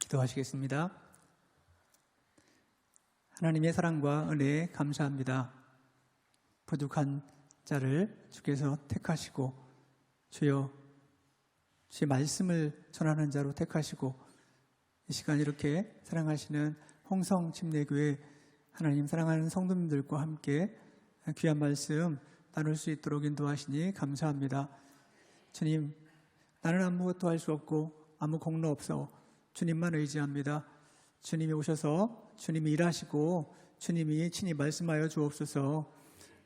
기도하시겠습니다. 하나님의 사랑과 은혜에 감사합니다. 부족한 자를 주께서 택하시고 주여 주의 말씀을 전하는 자로 택하시고 이 시간 이렇게 사랑하시는 홍성 침례교회 하나님 사랑하는 성도님들과 함께 귀한 말씀 나눌 수 있도록 인도하시니 감사합니다. 주님, 나는 아무것도 할 수 없고 아무 공로 없어 주님만 의지합니다. 주님이 오셔서 주님이 일하시고 주님이 친히 말씀하여 주옵소서.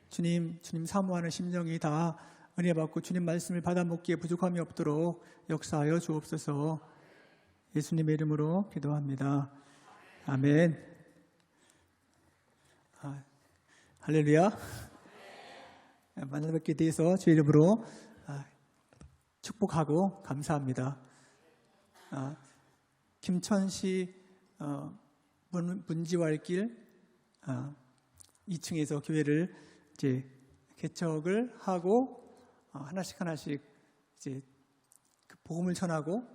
주님 사모하는 심정이 다 은혜 받고 주님 말씀을 받아 먹기에 부족함이 없도록 역사하여 주옵소서. 예수님의 이름으로 기도합니다. 아멘. 할렐루야. 만나뵙게 돼서 주의 이름으로 축복하고 감사합니다. 김천시 문지왈길 2층에서 교회를 이제 개척을 하고 하나씩 이제 그 복음을 전하고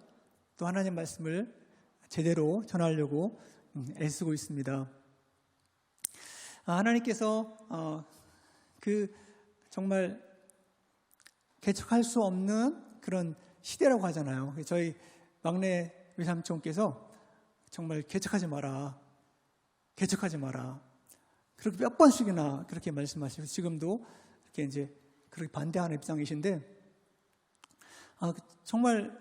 또 하나님 말씀을 제대로 전하려고 애쓰고 있습니다. 하나님께서 그 정말 개척할 수 없는 그런 시대라고 하잖아요. 저희 막내 외삼촌께서 정말 개척하지 마라. 그렇게 몇 번씩이나 그렇게 말씀하시고 지금도 이렇게 이제 그렇게 반대하는 입장이신데 정말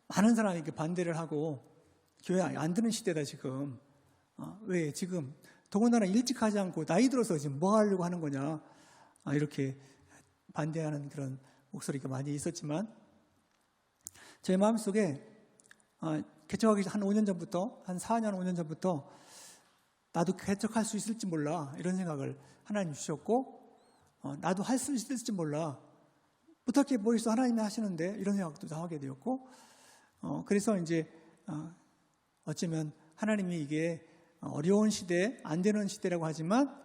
많은 사람이 이렇게 반대를 하고 교회 안 드는 시대다 지금. 왜 지금 더군다나 일찍 하지 않고 나이 들어서 지금 뭐 하려고 하는 거냐 이렇게 반대하는 그런 목소리가 많이 있었지만 제 마음속에 개척하기 한 5년 전부터 한 4년 5년 전부터 나도 개척할 수 있을지 몰라 이런 생각을 하나님 주셨고 나도 할 수 있을지 몰라 어떻게 뭐 있어 하나님이 하시는데 이런 생각도 하게 되었고 그래서 이제 어쩌면 하나님이 이게 어려운 시대 안 되는 시대라고 하지만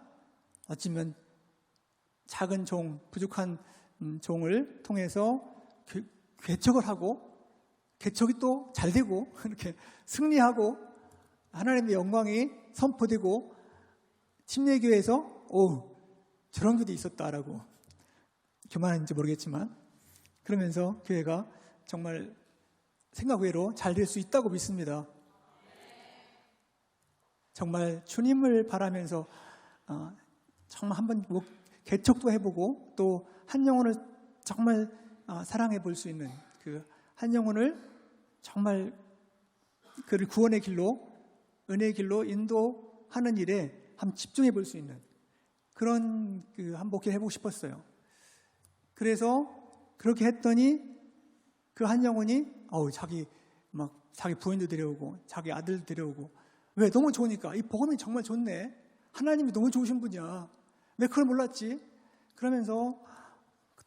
어쩌면 작은 종 부족한 종을 통해서 개척을 하고 개척이 또 잘 되고 이렇게 승리하고 하나님의 영광이 선포되고 침례교회에서 저런 교도 있었다라고 교만한지 모르겠지만 그러면서 교회가 정말 생각 외로 잘 될 수 있다고 믿습니다. 정말 주님을 바라면서 정말 한번 개척도 해보고 또 한 영혼을 정말 사랑해 볼 수 있는 그 한 영혼을 정말 그를 구원의 길로 은혜의 길로 인도하는 일에 한번 집중해 볼 수 있는 그런 한 목회를 해보고 싶었어요. 그래서 그렇게 했더니 그 한 영혼이 자기 부인도 데려오고 자기 아들도 데려오고 왜 너무 좋으니까 이 복음이 정말 좋네. 하나님이 너무 좋으신 분이야. 왜 그걸 몰랐지? 그러면서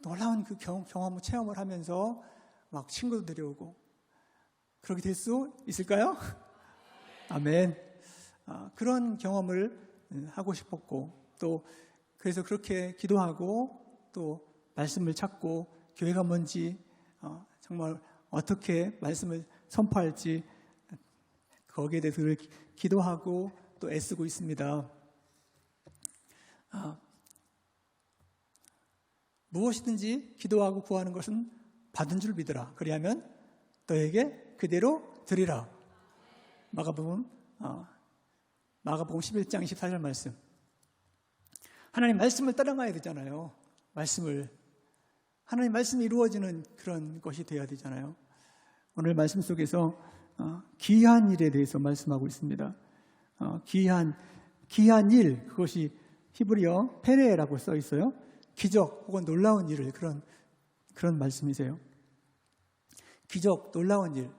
놀라운 그 경험을 체험을 하면서 막 친구도 데려오고 그렇게 될 수 있을까요? 아멘. 그런 경험을 하고 싶었고 또 그래서 그렇게 기도하고 또 말씀을 찾고 교회가 뭔지 정말 어떻게 말씀을 선포할지 거기에 대해서 기도하고 또 애쓰고 있습니다. 무엇이든지 기도하고 구하는 것은 받은 줄 믿으라. 그리하면 너에게 그대로 드리라. 마가복음 11장 24절 말씀. 하나님 말씀을 따라가야 되잖아요. 하나님 말씀이 이루어지는 그런 것이 되어야 되잖아요. 오늘 말씀 속에서 귀한 일에 대해서 말씀하고 있습니다. 귀한 일, 그것이 히브리어 페레라고 써 있어요. 기적 혹은 놀라운 일을 그런 말씀이세요. 기적, 놀라운 일.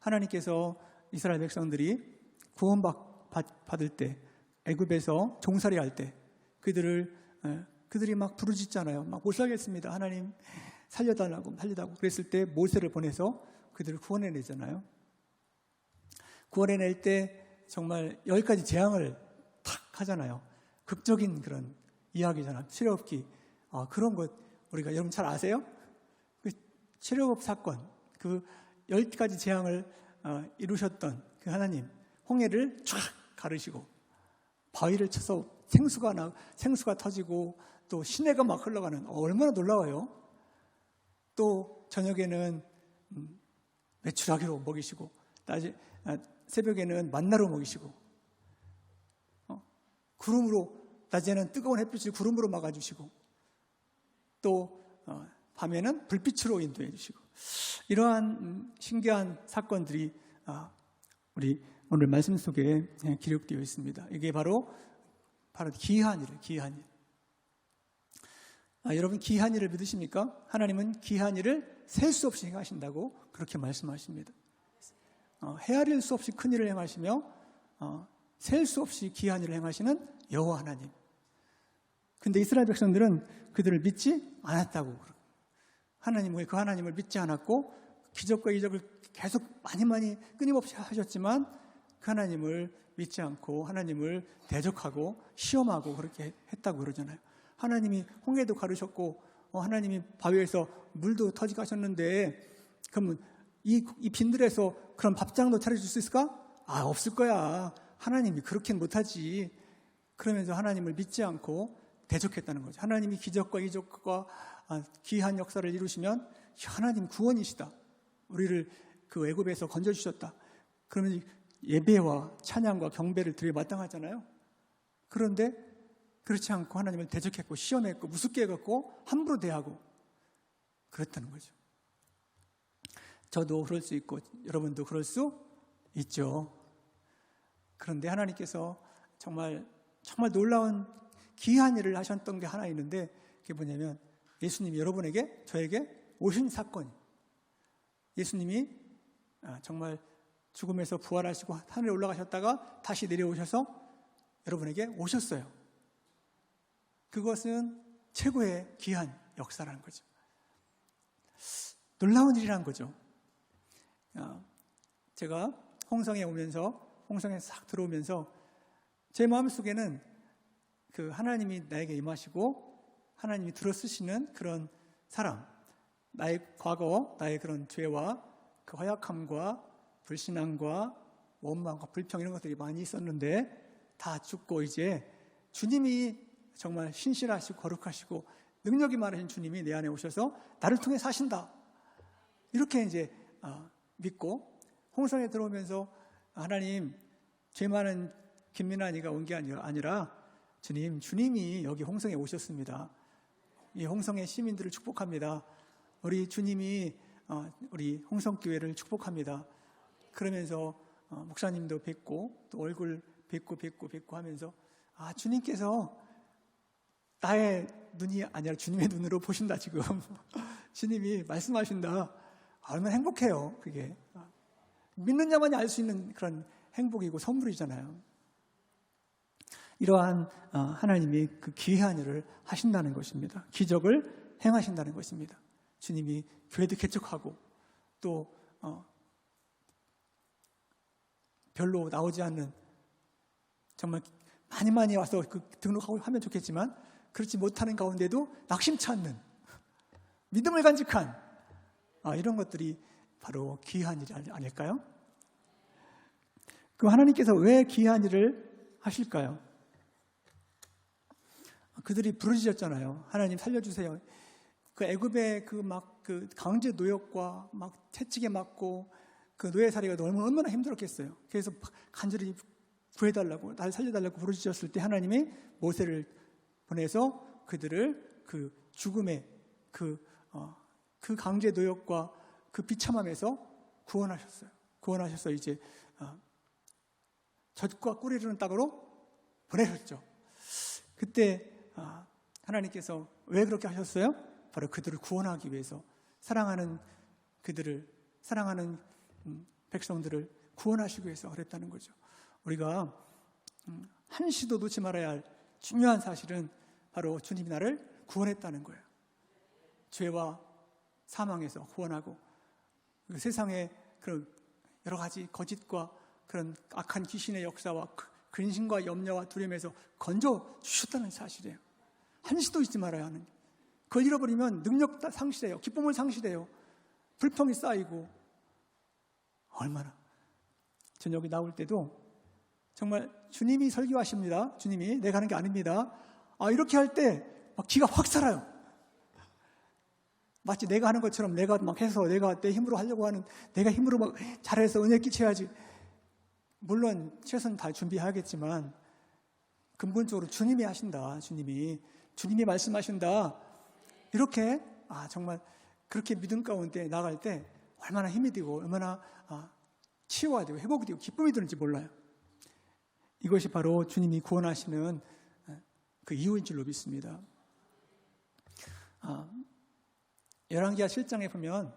하나님께서 이스라엘 백성들이 구원받을 때, 애굽에서 종살이 할 때, 그들이 막 부르짖잖아요. 막 못 살겠습니다. 하나님 살려달라고 그랬을 때 모세를 보내서 그들을 구원해내잖아요. 구원해낼 때 정말 10가지 재앙을 탁 하잖아요. 극적인 그런 이야기잖아요. 출애굽기. 그런 것 우리가 여러분 잘 아세요? 그 출애굽 사건, 그 10가지 재앙을 이루셨던 그 하나님 홍해를 쫙 가르시고 바위를 쳐서 생수가 터지고 또 시내가 막 흘러가는, 얼마나 놀라워요. 또 저녁에는 메추라기로 먹이시고 새벽에는 만나로 먹이시고 구름으로, 낮에는 뜨거운 햇빛을 구름으로 막아주시고 또 밤에는 불빛으로 인도해 주시고, 이러한 신기한 사건들이 우리 오늘 말씀 속에 기록되어 있습니다. 이게 바로 귀한 일. 여러분, 귀한 일을 믿으십니까? 하나님은 귀한 일을 셀 수 없이 행하신다고 그렇게 말씀하십니다. 헤아릴 수 없이 큰 일을 행하시며 셀 수 없이 귀한 일을 행하시는 여호와 하나님. 근데 이스라엘 백성들은 그들을 믿지 않았다고. 하나님을, 그 하나님을 믿지 않았고 기적과 이적을 계속 많이 끊임없이 하셨지만 그 하나님을 믿지 않고 하나님을 대적하고 시험하고 그렇게 했다고 그러잖아요. 하나님이 홍해도 가르셨고 하나님이 바위에서 물도 터지게 하셨는데, 그러면 이 빈들에서 그런 밥장도 차려줄 수 있을까? 없을 거야. 하나님이 그렇게는 못하지. 그러면서 하나님을 믿지 않고 대적했다는 거죠. 하나님이 기적과 이적과 귀한 역사를 이루시면 하나님 구원이시다, 우리를 그 애굽에서 건져주셨다, 그러면 예배와 찬양과 경배를 드려 마땅하잖아요. 그런데 그렇지 않고 하나님을 대적했고 시험했고 우습게 해갖고 함부로 대하고 그랬다는 거죠. 저도 그럴 수 있고 여러분도 그럴 수 있죠. 그런데 하나님께서 정말 놀라운 귀한 일을 하셨던 게 하나 있는데, 그게 뭐냐면 예수님이 여러분에게, 저에게 오신 사건이, 예수님이 정말 죽음에서 부활하시고 하늘에 올라가셨다가 다시 내려오셔서 여러분에게 오셨어요. 그것은 최고의 귀한 역사라는 거죠. 놀라운 일이라는 거죠. 제가 홍성에 싹 들어오면서 제 마음속에는 그 하나님이 나에게 임하시고 하나님이 들어쓰시는 그런 사람, 나의 과거, 나의 그런 죄와 그 허약함과 불신앙과 원망과 불평, 이런 것들이 많이 있었는데 다 죽고 이제 주님이 정말 신실하시고 거룩하시고 능력이 많으신 주님이 내 안에 오셔서 나를 통해 사신다, 이렇게 이제 믿고 홍성에 들어오면서 하나님, 죄 많은 김민환이가 온 게 아니라 주님이 여기 홍성에 오셨습니다. 이 홍성의 시민들을 축복합니다. 우리 주님이 우리 홍성교회를 축복합니다. 그러면서 목사님도 뵙고 또 얼굴 뵙고 하면서 주님께서 나의 눈이 아니라 주님의 눈으로 보신다, 지금. 주님이 말씀하신다. 얼마나 행복해요, 그게. 믿는 자만이 알 수 있는 그런 행복이고 선물이잖아요. 이러한 하나님이 그 귀한 일을 하신다는 것입니다. 기적을 행하신다는 것입니다. 주님이 교회도 개척하고 또 별로 나오지 않는, 정말 많이 와서 그 등록하고 하면 좋겠지만 그렇지 못하는 가운데도 낙심치 않는, 믿음을 간직한 이런 것들이 바로 귀한 일이 아닐까요? 그 하나님께서 왜 귀한 일을 하실까요? 그들이 부르짖었잖아요. 하나님 살려주세요. 그 애굽의 그 강제 노역과 막 채찍에 맞고 그 노예살이가 얼마나 힘들었겠어요. 그래서 간절히 구해달라고, 날 살려달라고 부르짖었을 때 하나님이 모세를 보내서 그들을 그 죽음의 그 강제 노역과 그 비참함에서 구원하셨어요. 이제 젖과 꿀이 흐르는 땅으로 보내셨죠. 그때 하나님께서 왜 그렇게 하셨어요? 바로 그들을 구원하기 위해서, 사랑하는 백성들을 구원하시기 위해서 그랬다는 거죠. 우리가 한시도 놓지 말아야 할 중요한 사실은 바로 주님이 나를 구원했다는 거예요. 죄와 사망에서 구원하고 그 세상의 그런 여러 가지 거짓과 그런 악한 귀신의 역사와 근심과 염려와 두려움에서 건져 주셨다는 사실이에요. 한시도 잊지 말아야 하는. 그걸 잃어버리면 능력 상실해요. 기쁨을 상실해요. 불평이 쌓이고. 얼마나 저녁에 나올 때도 정말 주님이 설교하십니다. 주님이 내가 하는 게 아닙니다. 이렇게 할 때 막 기가 확 살아요. 마치 내가 하는 것처럼 내가 막 해서 내가 내 힘으로 하려고 하는, 내가 힘으로 막 잘해서 은혜 끼쳐야지. 물론 최선 다 준비하겠지만 근본적으로 주님이 하신다. 주님이 말씀하신다. 이렇게 정말 그렇게 믿음 가운데 나갈 때 얼마나 힘이 되고 얼마나 치유가 되고 회복이 되고 기쁨이 드는지 몰라요. 이것이 바로 주님이 구원하시는 그 이유인 줄로 믿습니다. 열왕기하 7장에 보면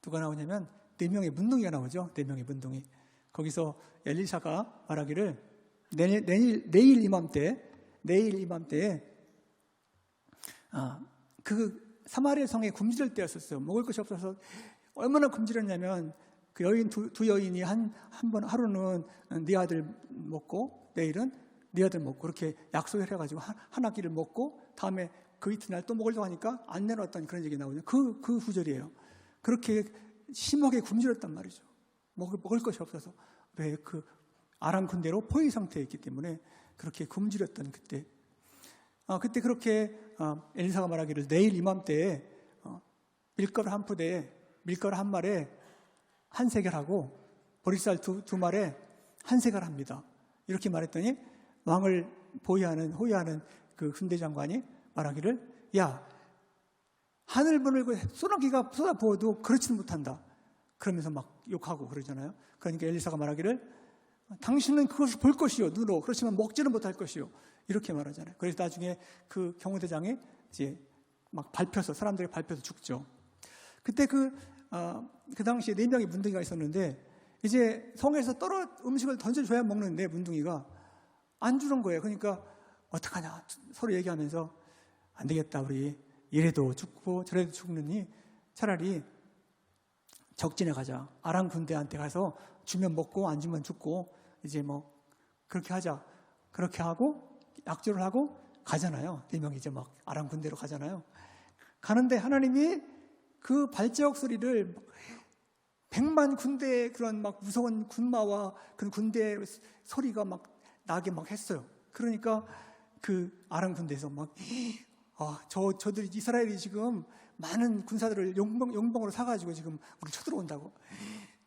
누가 나오냐면 4명의 문둥이가 나오죠. 4명의 문둥이. 거기서 엘리사가 말하기를 내일 이맘때에 그 사마리아 성에 굶주릴 때였었어요. 먹을 것이 없어서 얼마나 굶주렸냐면 그 여인 두 여인이 하루는 네 아들 먹고 내일은 네 아들 먹고 그렇게 약속을 해가지고 한 학기를 먹고 다음에 그 이튿날 또 먹으려고 하니까 안 내놓았던 그런 얘기 나오죠. 그 구절이에요. 그렇게 심하게 굶주렸단 말이죠. 먹을 것이 없어서. 왜? 그 아람 군대로 포위 상태에 있기 때문에 그렇게 굶주렸던 그때. 그때 그렇게 엘리사가 말하기를 내일 이맘때에 밀가루 한 푸대에 밀가루 한 말에 한 세겔하고 보리쌀 두 말에 한 세겔 합니다. 이렇게 말했더니 왕을 호위하는 그 군대 장관이 말하기를 야, 하늘 문을 소나기가 쏟아부어도 그렇지는 못한다. 그러면서 막 욕하고 그러잖아요. 그러니까 엘리사가 말하기를 당신은 그것을 볼 것이요 눈으로, 그렇지만 먹지는 못할 것이요, 이렇게 말하잖아요. 그래서 나중에 그 경호대장이 이제 막 사람들이 밟혀서 죽죠. 그때 그 당시에 4명의 문둥이가 있었는데 이제 성에서 음식을 던져줘야 먹는데 문둥이가 안 주는 거예요. 그러니까 어떡하냐 서로 얘기하면서 안 되겠다, 우리 이래도 죽고 저래도 죽느니 차라리 적진에 가자. 아람 군대한테 가서 주면 먹고 안 주면 죽고 이제 뭐 그렇게 하자. 그렇게 하고 약조를 하고 가잖아요. 4명이 이제 막 아람 군대로 가잖아요. 가는데 하나님이 그 발자국 소리를 100만 군대의 그런 막 무서운 군마와 그 군대 소리가 막 나게 막 했어요. 그러니까 그 아람 군대에서 막 저들이 이스라엘이 지금 많은 군사들을 용병으로 사가지고 지금 우리 쳐들어온다고,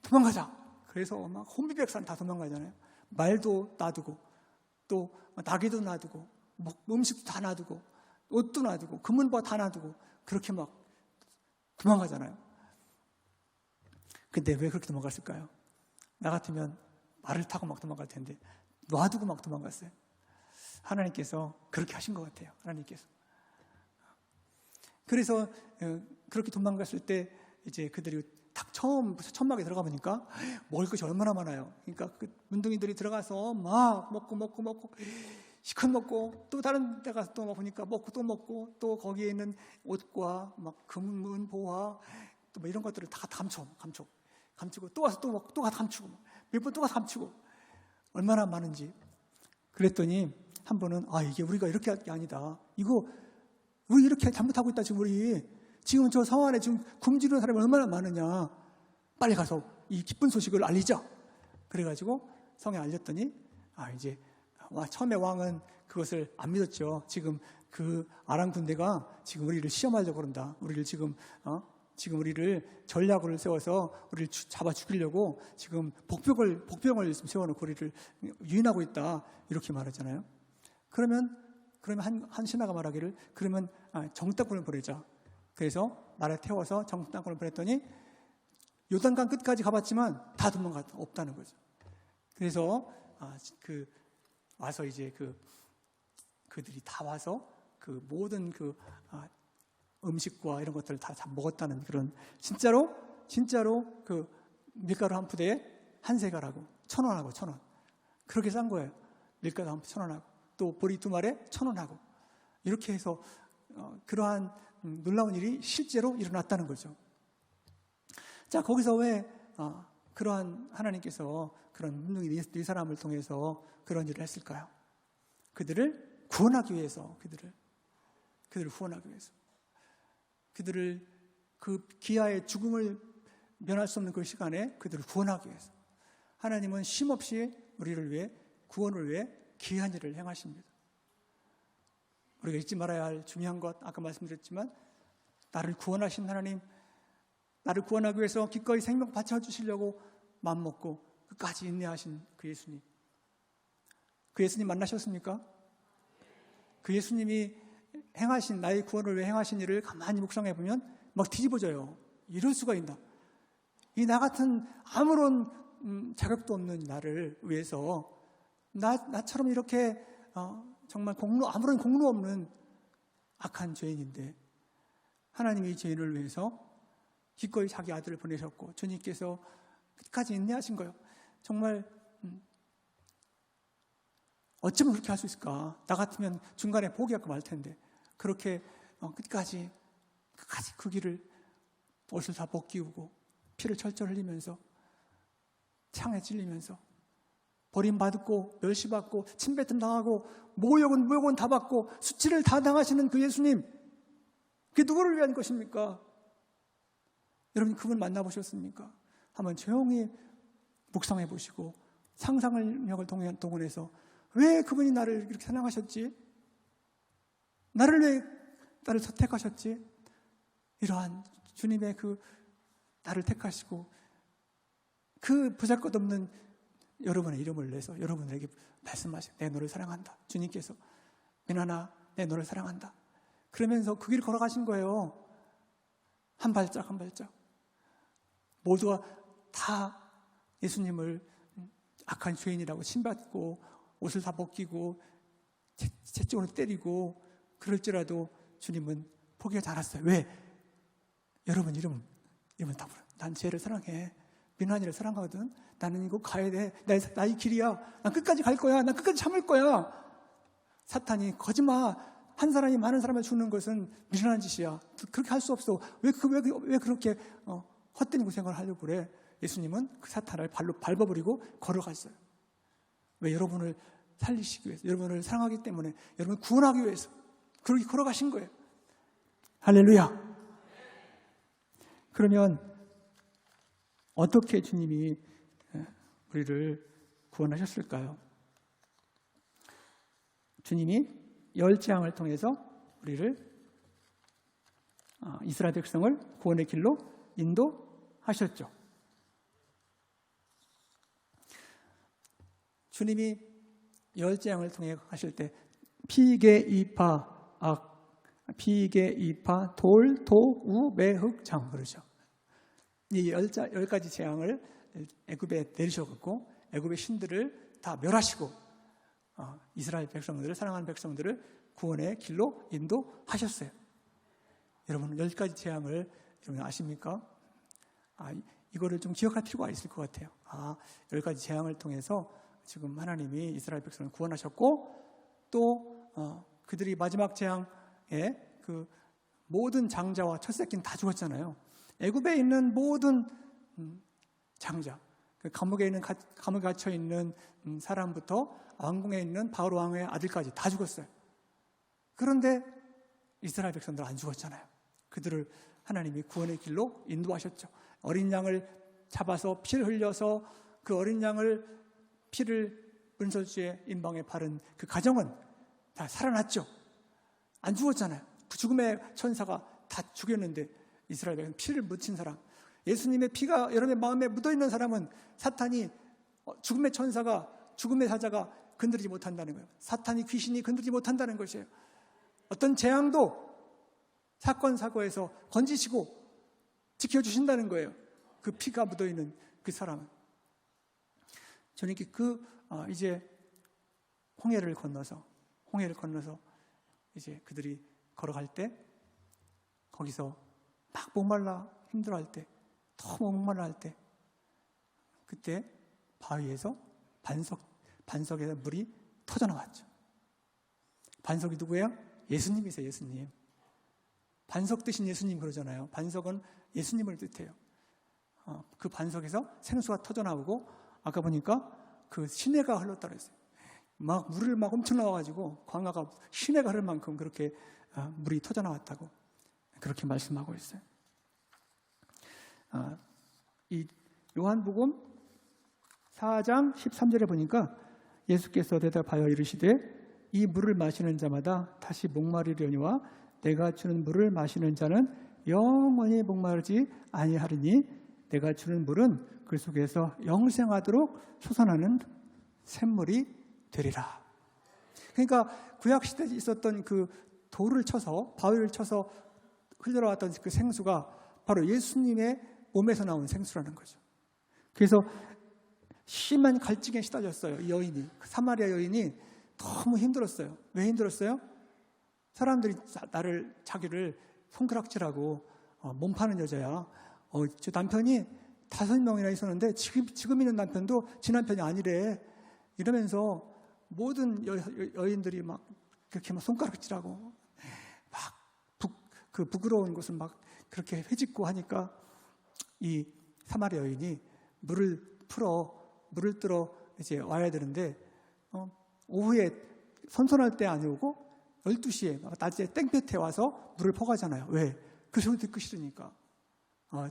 도망가자. 그래서 막 혼비백산 다 도망가잖아요. 말도 놔두고 또 나귀도 놔두고 음식도 다 놔두고 옷도 놔두고 금은보 다 놔두고 그렇게 막 도망가잖아요. 근데 왜 그렇게 도망갔을까요? 나 같으면 말을 타고 막 도망갈 텐데 놔두고 막 도망갔어요. 하나님께서 그렇게 하신 것 같아요. 하나님께서. 그래서 그렇게 도망갔을 때 이제 그들이 딱 천막에 들어가 보니까 먹을 것이 얼마나 많아요. 그러니까 그 문둥이들이 들어가서 막 먹고 시컷 먹고 또 다른 데 가서 또 보니까 먹고 또 먹고 또 거기에 있는 옷과 막 금은보화 또 뭐 이런 것들을 다 감추고 또 와서 또 먹고 또 가서 감추고 몇 번 또 가서 감추고 얼마나 많은지. 그랬더니 한 번은 이게 우리가 이렇게 할 게 아니다. 이거 우리 이렇게 잘못하고 있다. 지금 저 성 안에 지금 굶주리는 사람이 얼마나 많으냐. 빨리 가서 이 기쁜 소식을 알리자. 그래가지고 성에 알렸더니 이제 처음에 왕은 그것을 안 믿었죠. 지금 그 아람 군대가 지금 우리를 시험하려고 그런다. 우리를 지금 우리를 전략을 세워서 우리를 잡아 죽이려고 지금 복병을 세워놓고 우리를 유인하고 있다. 이렇게 말하잖아요. 그러면 한 신하가 말하기를 그러면 정탐꾼을 보내자. 그래서 말에 태워서 정탐꾼을 보냈더니 요단강 끝까지 가봤지만 다 도망갔다. 없다는 거죠. 그래서 와서 이제 그들이 다 와서 그 모든 음식과 이런 것들을 다 먹었다는 그런, 진짜로 그 밀가루 한 푸대에 한 세갈하고 1,000원하고 1,000원 그렇게 싼 거예요. 밀가루 한 푸대 1,000원하고 또 보리 2마리에 1,000원하고 이렇게 해서 그러한 놀라운 일이 실제로 일어났다는 거죠. 자, 거기서 왜 그러한 하나님께서 그런 문둥이 네 사람을 통해서 그런 일을 했을까요? 그들을 구원하기 위해서, 그들을 구원하기 위해서, 그들을 그 기아의 죽음을 면할 수 없는 그 시간에 그들을 구원하기 위해서 하나님은 쉼없이 우리를 위해 구원을 위해 귀한 일을 행하십니다. 우리가 잊지 말아야 할 중요한 것, 아까 말씀드렸지만 나를 구원하신 하나님, 나를 구원하기 위해서 기꺼이 생명 바쳐주시려고 마음먹고 끝까지 인내하신 그 예수님. 그 예수님 만나셨습니까? 그 예수님이 행하신, 나의 구원을 위해 행하신 일을 가만히 묵상해 보면 막 뒤집어져요. 이럴 수가 있나? 이 나 같은 아무런 자격도 없는 나를 위해서 나처럼 이렇게 정말 아무런 공로 없는 악한 죄인인데 하나님이 이 죄인을 위해서 기꺼이 자기 아들을 보내셨고 주님께서 끝까지 인내하신 거예요. 정말 어쩌면 그렇게 할 수 있을까? 나 같으면 중간에 포기하고 말 텐데 그렇게 끝까지 그 길을 옷을 다 벗기우고 피를 철철 흘리면서 창에 찔리면서 버림받고 멸시받고 침뱉음 당하고 모욕은 다 받고 수치를 다 당하시는 그 예수님, 그게 누구를 위한 것입니까? 여러분 그분 만나보셨습니까? 한번 조용히 묵상해 보시고 상상력을 동원해서 왜 그분이 나를 이렇게 사랑하셨지? 나를 선택하셨지? 이러한 주님의 그 나를 택하시고 그 보잘것없는 여러분의 이름을 내서 여러분에게 말씀하시고 내 너를 사랑한다. 주님께서 민아나 내 너를 사랑한다. 그러면서 그 길 걸어가신 거예요. 한 발짝 한 발짝. 모두가 다 예수님을 악한 죄인이라고 침받고 옷을 다 벗기고 채찍으로 때리고 그럴지라도 주님은 포기하지 않았어요. 왜? 여러분 이름은 다 불러. 난 쟤를 사랑해. 민환이를 사랑하거든. 나는 이거 가야 돼. 나의 길이야. 난 끝까지 갈 거야. 난 끝까지 참을 거야. 사탄이 거짓말. 한 사람이 많은 사람을 죽는 것은 미련한 짓이야. 그렇게 할 수 없어. 왜 그렇게 헛된 고생을 하려고 그래? 예수님은 그 사탄을 발로 밟아버리고 걸어갔어요. 왜? 여러분을 살리시기 위해서, 여러분을 사랑하기 때문에, 여러분을 구원하기 위해서 그렇게 걸어가신 거예요. 할렐루야. 그러면 어떻게 주님이 우리를 구원하셨을까요? 주님이 열 재앙을 통해서 우리를 이스라엘 백성을 구원의 길로 인도하셨죠. 주님이 열 재앙을 통해 하실 때 피개, 이파, 피개, 이파, 돌, 도, 우, 매, 흑, 장 그러죠. 이 열 가지 재앙을 애굽에 내리셔갖고 애굽의 신들을 다 멸하시고 이스라엘 백성들을, 사랑하는 백성들을 구원의 길로 인도하셨어요. 여러분 열 가지 재앙을 여러분 아십니까? 이거를 좀 기억할 필요가 있을 것 같아요. 열 가지 재앙을 통해서 지금 하나님이 이스라엘 백성을 구원하셨고 또 그들이 마지막 재앙에 그 모든 장자와 첫 새끼는 다 죽었잖아요. 애굽에 있는 모든 장자, 그 감옥에 갇혀 있는 사람부터 왕궁에 있는 바로 왕의 아들까지 다 죽었어요. 그런데 이스라엘 백성들 안 죽었잖아요. 그들을 하나님이 구원의 길로 인도하셨죠. 어린 양을 잡아서 피를 흘려서 그 어린 양을 피를 은설주의 인방에 바른 그 가정은 다 살아났죠. 안 죽었잖아요. 그 죽음의 천사가 다 죽였는데 이스라엘 백성 피를 묻힌 사람, 예수님의 피가 여러분의 마음에 묻어있는 사람은 사탄이 죽음의 천사가, 죽음의 사자가 건드리지 못한다는 거예요. 사탄이, 귀신이 건드리지 못한다는 것이에요. 어떤 재앙도 사건 사고에서 건지시고 지켜주신다는 거예요. 그 피가 묻어있는 그 사람은. 저는 이제 홍해를 건너서 이제 그들이 걸어갈 때 거기서 막 목말라 힘들어할 때, 너무 목말라 할 때, 그때 바위에서 반석에서 물이 터져나왔죠. 반석이 누구예요? 예수님이세요. 예수님. 반석 대신 예수님 그러잖아요. 반석은 예수님을 뜻해요. 그 반석에서 생수가 터져나오고 아까 보니까 그 시내가 흘렀다고 했어요. 막 물을 막 엄청 나와가지고 광야가 시내가 흐를 만큼 그렇게 물이 터져나왔다고 그렇게 말씀하고 있어요. 이 요한복음 4장 13절에 보니까 예수께서 대답하여 이르시되 이 물을 마시는 자마다 다시 목마르려니와 내가 주는 물을 마시는 자는 영원히 목마르지 아니하리니 내가 주는 물은 그 속에서 영생하도록 솟아나는 샘물이 되리라. 그러니까 구약 시대에 있었던 그 돌을 쳐서 바위를 쳐서 흘러나왔던 그 생수가 바로 예수님의 몸에서 나온 생수라는 거죠. 그래서 심한 갈증에 시달렸어요. 이 여인이, 그 사마리아 여인이 너무 힘들었어요. 왜 힘들었어요? 사람들이 자기를 손가락질하고 몸 파는 여자야. 저 남편이 5명이나 있었는데 지금 있는 남편도 지 남편이 아니래. 이러면서 모든 여인들이 막 그렇게 막 손가락질하고 막 부끄러운 것을 막 그렇게 회짓고 하니까 이 사마리아 여인이 물을 뜨러 이제 와야 되는데 오후에 선선할 때 아니오고 12시에 낮에 땡볕에 와서 물을 퍼가잖아요. 왜? 그 소리 듣기 싫으니까.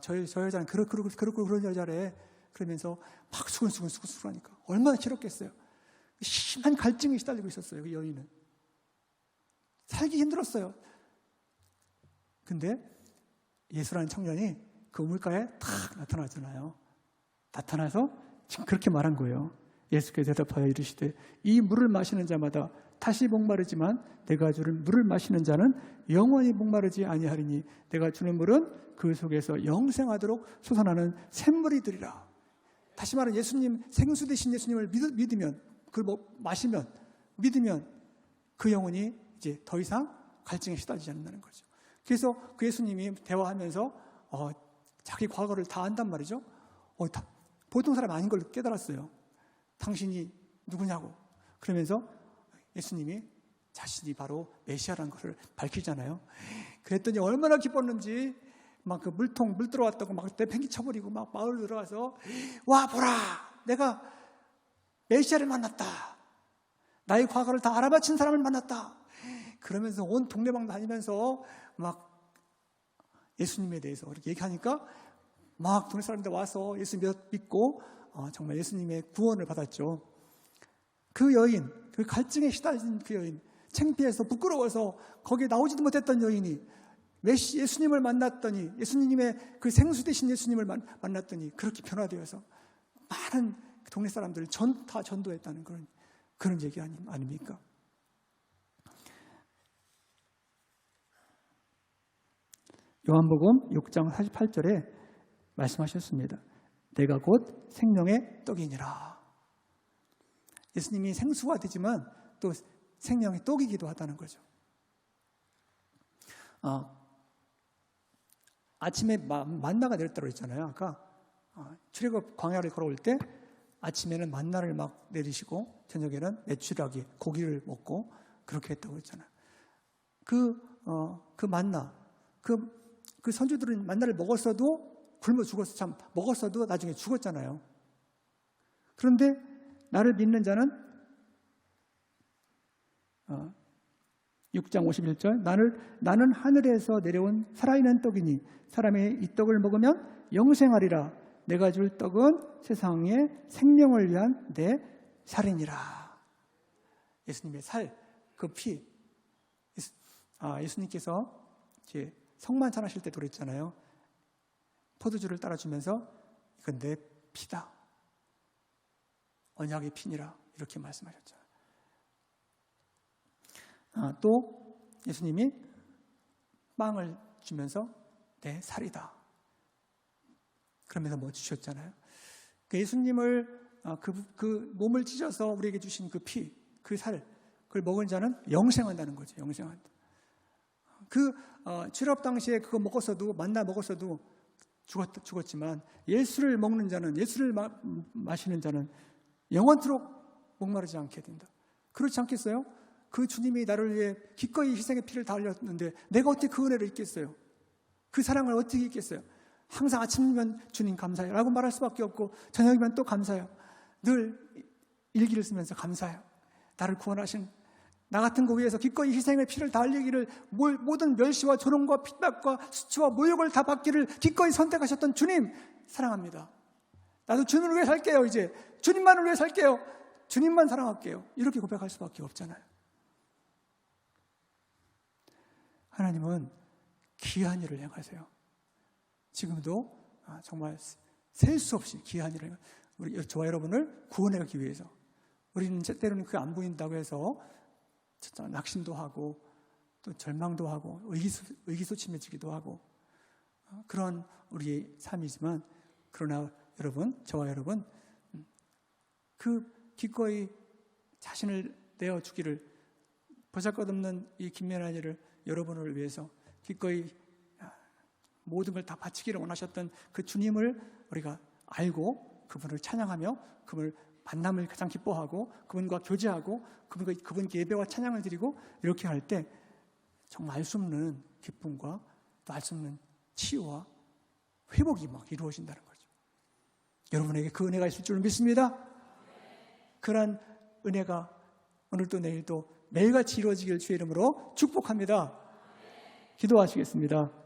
저 여자는 그런 여자래. 그러면서 막 수근수근 하니까 얼마나 싫었겠어요. 심한 갈증이 시달리고 있었어요. 그 여인은 살기 힘들었어요. 근데 예수라는 청년이 그 우물가에 탁 나타나잖아요. 나타나서 지금 그렇게 말한 거예요. 예수께서 대답하여 이르시되 이 물을 마시는 자마다 다시 목마르지만 내가 주는 물을 마시는 자는 영원히 목마르지 아니하리니 내가 주는 물은 그 속에서 영생하도록 솟아나는 샘물이 되리라. 다시 말하면 예수님, 생수 되신 예수님을 믿으면, 그걸 마시면, 믿으면 그 영혼이 이제 더 이상 갈증에 시달리지 않는다는 거죠. 그래서 그 예수님이 대화하면서 자기 과거를 다 안단 말이죠. 보통 사람 아닌 걸 깨달았어요. 당신이 누구냐고. 그러면서 예수님이 자신이 바로 메시아라는 것을 밝히잖아요. 그랬더니 얼마나 기뻤는지 막 그 물 들어왔다고 막 내팽개 쳐버리고 막 마을 들어가서 와 보라 내가 메시아를 만났다. 나의 과거를 다 알아맞힌 사람을 만났다. 그러면서 온 동네방 다니면서 막 예수님에 대해서 그렇게 얘기하니까 막 동네 사람들 와서 예수 믿고 정말 예수님의 구원을 받았죠. 그 여인, 그 갈증에 시달린 그 여인, 창피해서 부끄러워서 거기에 나오지도 못했던 여인이 예수님을 만났더니, 예수님의 그 생수 되신 예수님을 만났더니 그렇게 변화되어서 많은 동네 사람들을 다 전도했다는 그런 얘기 아닙니까? 요한복음 6장 48절에 말씀하셨습니다. 내가 곧 생명의 떡이니라. 예수님이 생수가 되지만 또 생명의 떡이기도 하다는 거죠. 아침에 만나가 내렸다고 했잖아요. 아까 출애굽 광야를 걸어올 때 아침에는 만나를 막 내리시고 저녁에는 메추라기 고기를 먹고 그렇게 했다고 했잖아요. 그 만나, 그 선조들은 만나를 먹었어도 굶어 죽었어. 먹었어도 나중에 죽었잖아요. 그런데 나를 믿는 자는 6장 51절 나는 하늘에서 내려온 살아있는 떡이니 사람이 이 떡을 먹으면 영생하리라. 내가 줄 떡은 세상의 생명을 위한 내 살이니라. 예수님의 살, 그 피. 예수님께서 이제 성만찬 하실 때도 그랬잖아요. 포도주를 따라주면서 이건 내 피다. 언약의 피니라. 이렇게 말씀하셨잖아요. 또 예수님이 빵을 주면서 내 살이다. 그러면서 뭐 주셨잖아요. 예수님을 그 몸을 찢어서 우리에게 주신 그 피, 그 살, 그걸 먹은 자는 영생한다는 거죠. 영생한다. 출애굽 당시에 그거 먹었어도 만나 먹었어도 죽었지만 예수를 먹는 자는 예수를 마시는 자는 영원토록 목마르지 않게 된다. 그렇지 않겠어요? 그 주님이 나를 위해 기꺼이 희생의 피를 다 흘렸는데 내가 어떻게 그 은혜를 잊겠어요? 그 사랑을 어떻게 잊겠어요? 항상 아침이면 주님 감사해요 라고 말할 수밖에 없고 저녁이면 또 감사해요. 늘 일기를 쓰면서 감사해요. 나를 구원하신 나 같은 거 위해서 기꺼이 희생의 피를 다 흘리기를, 모든 멸시와 조롱과 핍박과 수치와 모욕을 다 받기를 기꺼이 선택하셨던 주님 사랑합니다. 나도 주님을 위해 살게요. 이제 주님만을 위해 살게요. 주님만 사랑할게요. 이렇게 고백할 수밖에 없잖아요. 하나님은 귀한 일을 행하세요. 지금도 정말 셀 수 없이 귀한 일을, 우리 저와 여러분을 구원하기 위해서. 우리는 때로는 그게 안 보인다고 해서 낙심도 하고 또 절망도 하고 의기소침해지기도 하고 그런 우리의 삶이지만, 그러나 여러분, 저와 여러분, 그 기꺼이 자신을 내어주기를, 보잘것없는 이 김연아이를 여러분을 위해서 기꺼이 모든 걸 다 바치기를 원하셨던 그 주님을 우리가 알고 그분을 찬양하며 그분을 만남을 가장 기뻐하고 그분과 교제하고 그분께 예배와 찬양을 드리고 이렇게 할 때 정말 알 수 없는 기쁨과 또 알 수 없는 치유와 회복이 막 이루어진다는 거죠. 여러분에게 그 은혜가 있을 줄 믿습니다. 그러한 은혜가 오늘도 내일도 매일같이 이루어지길 주의 이름으로 축복합니다. 기도하시겠습니다.